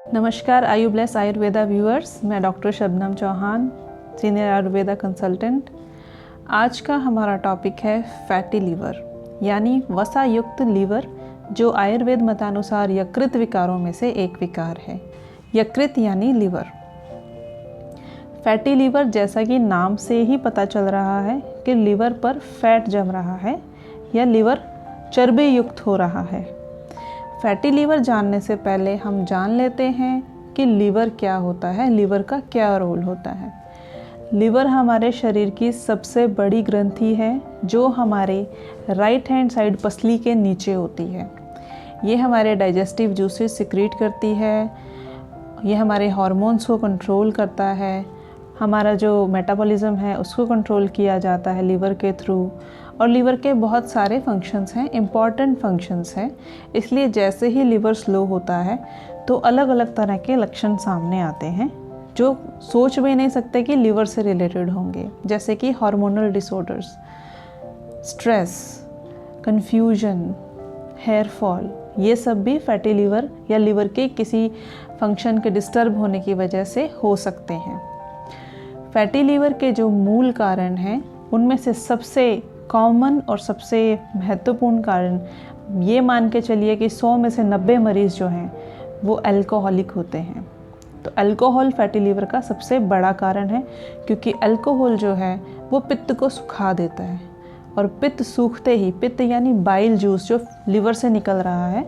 नमस्कार Ayu bless Ayurveda viewers, मैं doctor Shabnam Chauhan, senior Ayurveda consultant. आज का हमारा टॉपिक है फैटी लीवर यानी वसा युक्त लीवर, जो आयुर्वेद मतानुसार यकृत विकारों में से एक विकार है। यकृत यानी लीवर। फैटी लीवर, जैसा कि नाम से ही पता चल रहा है कि लीवर पर फैट जम रहा है या लीवर चर्बी युक्त हो रहा है। फैटी लीवर जानने से पहले हम जान लेते हैं कि लीवर क्या होता है, लीवर का क्या रोल होता है। लीवर हमारे शरीर की सबसे बड़ी ग्रंथि है, जो हमारे राइट हैंड साइड पसली के नीचे होती है। ये हमारे डाइजेस्टिव जूसेस सिक्रीट करती है, ये हमारे हार्मोन्स को कंट्रोल करता है, हमारा जो मेटाबॉलिज्म है उसको कंट्रोल किया जाता है लीवर के थ्रू। और लीवर के बहुत सारे फंक्शंस हैं, इम्पॉर्टेंट फंक्शंस हैं। इसलिए जैसे ही लीवर स्लो होता है तो अलग अलग तरह के लक्षण सामने आते हैं, जो सोच भी नहीं सकते कि लीवर से रिलेटेड होंगे, जैसे कि hormonal disorders, stress, confusion, hair fall. ये सब भी फैटी लीवर या लीवर के किसी फंक्शन के डिस्टर्ब होने की वजह से हो सकते हैं। फैटी लीवर के जो मूल कारण हैं, उनमें से सबसे कॉमन और सबसे महत्वपूर्ण कारण ये मान के चलिए कि 100 में से 90 मरीज़ जो हैं वो अल्कोहलिक होते हैं। तो अल्कोहल फैटी लीवर का सबसे बड़ा कारण है, क्योंकि अल्कोहल जो है वो पित्त को सुखा देता है, और पित्त सूखते ही, पित्त यानी बाइल जूस जो लीवर से निकल रहा है,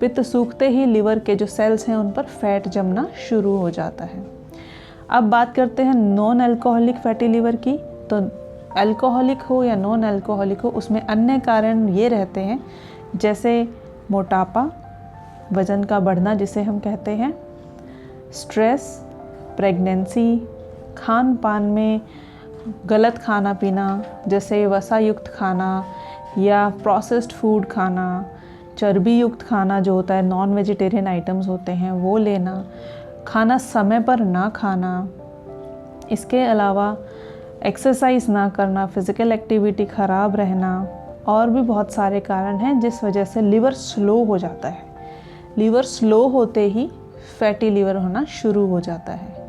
पित्त सूखते ही लीवर के जो सेल्स हैं उन पर फैट जमना शुरू हो जाता है। अब बात करते हैं नॉन अल्कोहलिक फैटी लीवर की। तो अल्कोहलिक हो या नॉन अल्कोहलिक हो, उसमें अन्य कारण ये रहते हैं, जैसे मोटापा, वज़न का बढ़ना जिसे हम कहते हैं, स्ट्रेस, प्रेगनेंसी, खान पान में गलत खाना पीना, जैसे वसा युक्त खाना या प्रोसेस्ड फूड खाना, चर्बी युक्त खाना जो होता है, नॉन वेजिटेरियन आइटम्स होते हैं वो लेना, खाना समय पर ना खाना। इसके अलावा एक्सरसाइज ना करना, फिज़िकल एक्टिविटी ख़राब रहना, और भी बहुत सारे कारण हैं जिस वजह से लिवर स्लो हो जाता है। लिवर स्लो होते ही फैटी लीवर होना शुरू हो जाता है।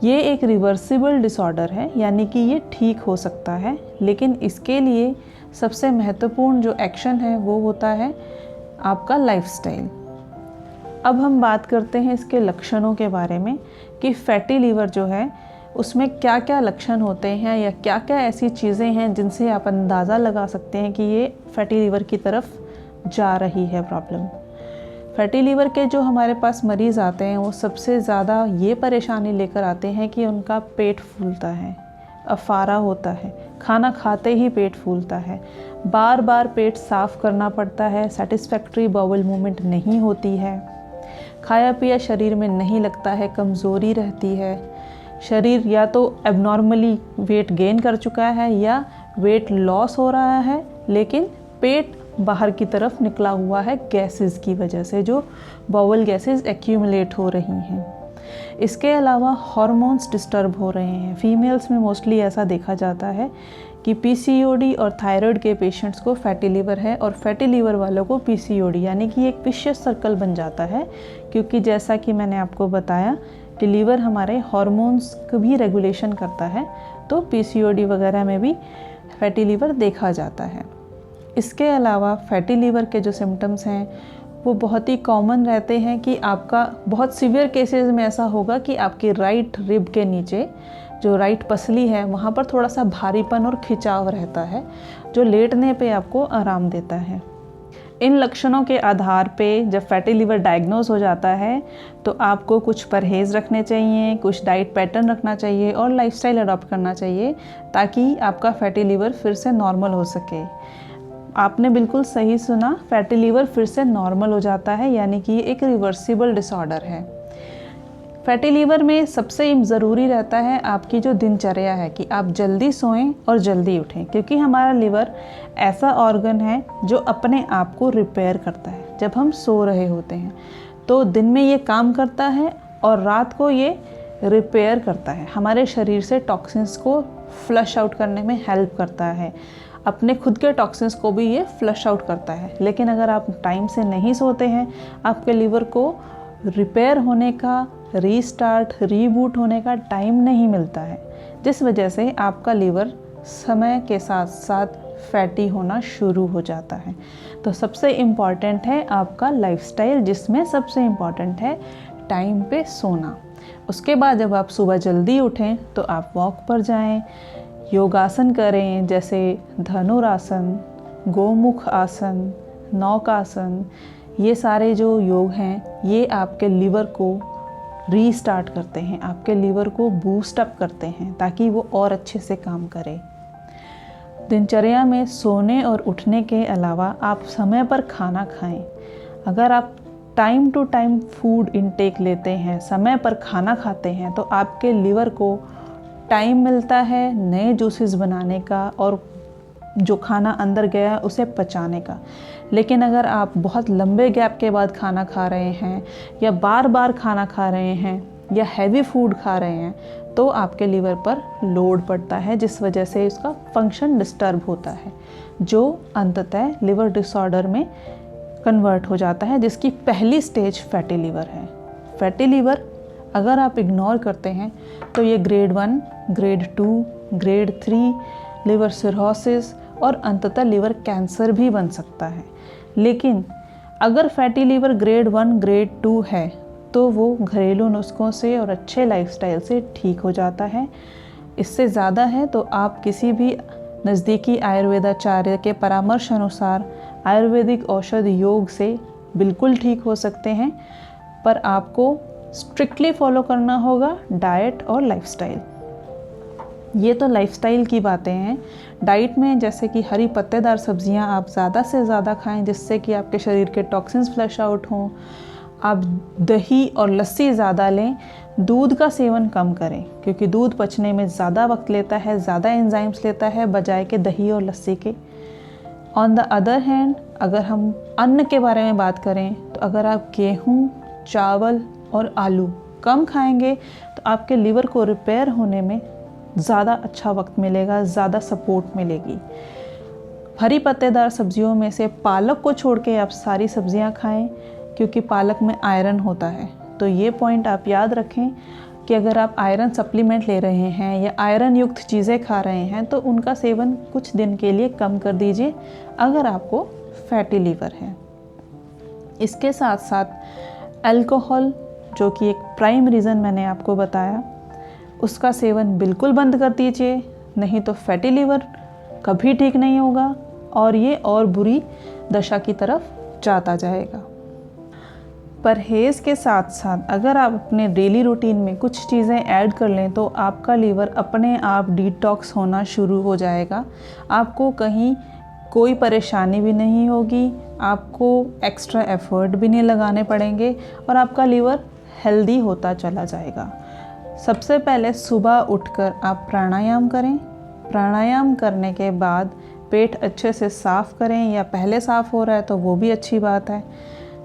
ये एक रिवर्सिबल डिसऑर्डर है, यानी कि ये ठीक हो सकता है, लेकिन इसके लिए सबसे महत्वपूर्ण जो एक्शन है वो होता है आपका लाइफस्टाइल। अब हम बात करते हैं इसके लक्षणों के बारे में कि फैटी लीवर जो है उसमें क्या क्या लक्षण होते हैं, या क्या क्या ऐसी चीज़ें हैं जिनसे आप अंदाज़ा लगा सकते हैं कि ये फैटी लीवर की तरफ जा रही है प्रॉब्लम। फैटी लीवर के जो हमारे पास मरीज़ आते हैं वो सबसे ज़्यादा ये परेशानी लेकर आते हैं कि उनका पेट फूलता है, अफारा होता है, खाना खाते ही पेट फूलता है, बार बार पेट साफ़ करना पड़ता है, सेटिस्फैक्ट्री बाउल मूवमेंट नहीं होती है, खाया पिया शरीर में नहीं लगता है, कमज़ोरी रहती है, शरीर या तो एबनॉर्मली वेट गेन कर चुका है या वेट लॉस हो रहा है, लेकिन पेट बाहर की तरफ निकला हुआ है गैसेस की वजह से, जो बाउल गैसेस एक्यूमुलेट हो रही हैं। इसके अलावा हार्मोन्स डिस्टर्ब हो रहे हैं। फीमेल्स में मोस्टली ऐसा देखा जाता है कि पीसीओडी और थायराइड के पेशेंट्स को फैटी लीवर है, और फैटी लीवर वालों को पीसीओडी, यानी कि एक विशियस सर्कल बन जाता है, क्योंकि जैसा कि मैंने आपको बताया कि लीवर हमारे हार्मोन्स को भी रेगुलेशन करता है, तो पीसीओडी वगैरह में भी फैटी लीवर देखा जाता है। इसके अलावा फैटी लीवर के जो सिम्टम्स हैं वो बहुत ही कॉमन रहते हैं कि आपका बहुत सीवियर केसेस में ऐसा होगा कि आपकी राइट रिब के नीचे जो राइट पसली है वहाँ पर थोड़ा सा भारीपन और खिंचाव रहता है, जो लेटने पे आपको आराम देता है। इन लक्षणों के आधार पे जब फैटी लीवर डायग्नोज हो जाता है तो आपको कुछ परहेज़ रखने चाहिए, कुछ डाइट पैटर्न रखना चाहिए और लाइफस्टाइल अडॉप्ट करना चाहिए, ताकि आपका फैटी लीवर फिर से नॉर्मल हो सके। आपने बिल्कुल सही सुना, फैटी लीवर फिर से नॉर्मल हो जाता है, यानी कि ये एक रिवर्सिबल डिसऑर्डर है। फैटी लीवर में सबसे ज़रूरी रहता है आपकी जो दिनचर्या है कि आप जल्दी सोएं और जल्दी उठें, क्योंकि हमारा लीवर ऐसा ऑर्गन है जो अपने आप को रिपेयर करता है। जब हम सो रहे होते हैं तो दिन में ये काम करता है और रात को ये रिपेयर करता है, हमारे शरीर से टॉक्सिन्स को फ्लश आउट करने में हेल्प करता है, अपने खुद के टॉक्सिन्स को भी ये फ्लश आउट करता है। लेकिन अगर आप टाइम से नहीं सोते हैं, आपके लीवर को रिपेयर होने का, रीस्टार्ट, रीबूट होने का टाइम नहीं मिलता है, जिस वजह से आपका लीवर समय के साथ साथ फैटी होना शुरू हो जाता है। तो सबसे इम्पॉर्टेंट है आपका लाइफस्टाइल, जिसमें सबसे इम्पॉर्टेंट है टाइम पे सोना। उसके बाद जब आप सुबह जल्दी उठें तो आप वॉक पर जाएं, योगासन करें, जैसे धनुरासन, गोमुख आसन, नौकासन। ये सारे जो योग हैं ये आपके लीवर को रीस्टार्ट करते हैं, आपके लीवर को बूस्ट अप करते हैं ताकि वो और अच्छे से काम करे। दिनचर्या में सोने और उठने के अलावा आप समय पर खाना खाएं। अगर आप time to time food intake लेते हैं, समय पर खाना खाते हैं, तो आपके लीवर को टाइम मिलता है नए जूसेस बनाने का और जो खाना अंदर गया है उसे पचाने का। लेकिन अगर आप बहुत लंबे गैप के बाद खाना खा रहे हैं या बार बार खाना खा रहे हैं या हैवी फूड खा रहे हैं तो आपके लीवर पर लोड पड़ता है, जिस वजह से इसका फंक्शन डिस्टर्ब होता है, जो अंततः लिवर डिसऑर्डर में कन्वर्ट हो जाता है, जिसकी पहली स्टेज फैटी लीवर है। फैटी लीवर अगर आप इग्नोर करते हैं तो ये grade 1, grade 2, grade 3 liver cirrhosis और अंततः लिवर कैंसर भी बन सकता है। लेकिन अगर फैटी लीवर ग्रेड 1, ग्रेड 2 है तो वो घरेलू नुस्खों से और अच्छे लाइफस्टाइल से ठीक हो जाता है। इससे ज़्यादा है तो आप किसी भी नज़दीकी आयुर्वेदाचार्य के परामर्श अनुसार आयुर्वेदिक औषध योग से बिल्कुल ठीक हो सकते हैं, पर आपको स्ट्रिक्टली फॉलो करना होगा डाइट और लाइफस्टाइल। ये तो लाइफस्टाइल की बातें हैं। डाइट में जैसे कि हरी पत्तेदार सब्जियां आप ज़्यादा से ज़्यादा खाएं, जिससे कि आपके शरीर के टॉक्सिन्स फ्लश आउट हों। आप दही और लस्सी ज़्यादा लें। दूध का सेवन कम करें क्योंकि दूध पचने में ज़्यादा वक्त लेता है, ज़्यादा एंजाइम्स लेता है बजाय के दही और लस्सी के। ऑन द अदर हैंड अगर हम अन्न के बारे में बात करें तो अगर आप गेहूँ, चावल और आलू कम खाएंगे तो आपके लिवर को रिपेयर होने में ज़्यादा अच्छा वक्त मिलेगा, ज़्यादा सपोर्ट मिलेगी। हरी पत्तेदार सब्जियों में से पालक को छोड़ के आप सारी सब्जियां खाएं क्योंकि पालक में आयरन होता है। तो ये पॉइंट आप याद रखें कि अगर आप आयरन सप्लीमेंट ले रहे हैं या आयरन युक्त चीज़ें खा रहे हैं तो उनका सेवन कुछ दिन के लिए कम कर दीजिए अगर आपको फैटी लीवर है। इसके साथ साथ अल्कोहल, जो कि एक प्राइम रीज़न मैंने आपको बताया, उसका सेवन बिल्कुल बंद कर दीजिए, नहीं तो फैटी लीवर कभी ठीक नहीं होगा और ये और बुरी दशा की तरफ जाता जाएगा। परहेज़ के साथ साथ अगर आप अपने डेली रूटीन में कुछ चीज़ें ऐड कर लें तो आपका लीवर अपने आप डिटॉक्स होना शुरू हो जाएगा। आपको कहीं कोई परेशानी भी नहीं होगी, आपको एक्स्ट्रा एफर्ट भी नहीं लगाने पड़ेंगे और आपका लीवर हेल्दी होता चला जाएगा। सबसे पहले सुबह उठकर आप प्राणायाम करें। प्राणायाम करने के बाद पेट अच्छे से साफ़ करें, या पहले साफ़ हो रहा है तो वो भी अच्छी बात है।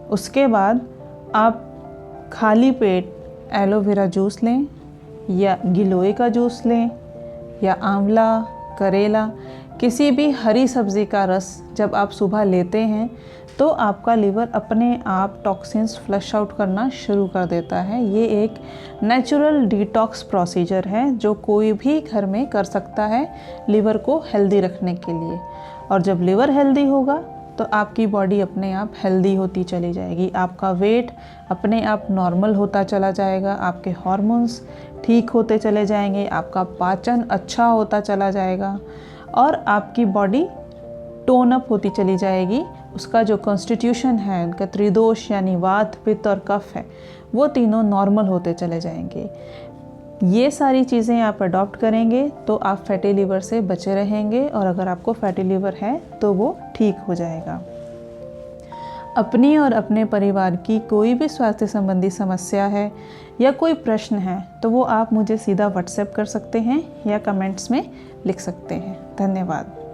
उसके बाद आप खाली पेट एलोवेरा जूस लें या गिलोय का जूस लें या आंवला, करेला, किसी भी हरी सब्ज़ी का रस जब आप सुबह लेते हैं तो आपका लिवर अपने आप टॉक्सिन्स फ्लश आउट करना शुरू कर देता है। ये एक नेचुरल डिटॉक्स प्रोसीजर है जो कोई भी घर में कर सकता है लिवर को हेल्दी रखने के लिए। और जब लिवर हेल्दी होगा तो आपकी बॉडी अपने आप हेल्दी होती चली जाएगी, आपका वेट अपने आप नॉर्मल होता चला जाएगा, आपके हार्मोन्स ठीक होते चले जाएंगे, आपका पाचन अच्छा होता चला जाएगा और आपकी बॉडी टोन अप होती चली जाएगी। उसका जो कॉन्स्टिट्यूशन है, उनका त्रिदोष यानी वात, पित्त और कफ है, वो तीनों नॉर्मल होते चले जाएंगे। ये सारी चीज़ें आप अडॉप्ट करेंगे तो आप फैटी लीवर से बचे रहेंगे और अगर आपको फैटी लीवर है तो वो ठीक हो जाएगा। अपनी और अपने परिवार की कोई भी स्वास्थ्य संबंधी समस्या है या कोई प्रश्न है तो वो आप मुझे सीधा व्हाट्सएप कर सकते हैं या कमेंट्स में लिख सकते हैं। धन्यवाद।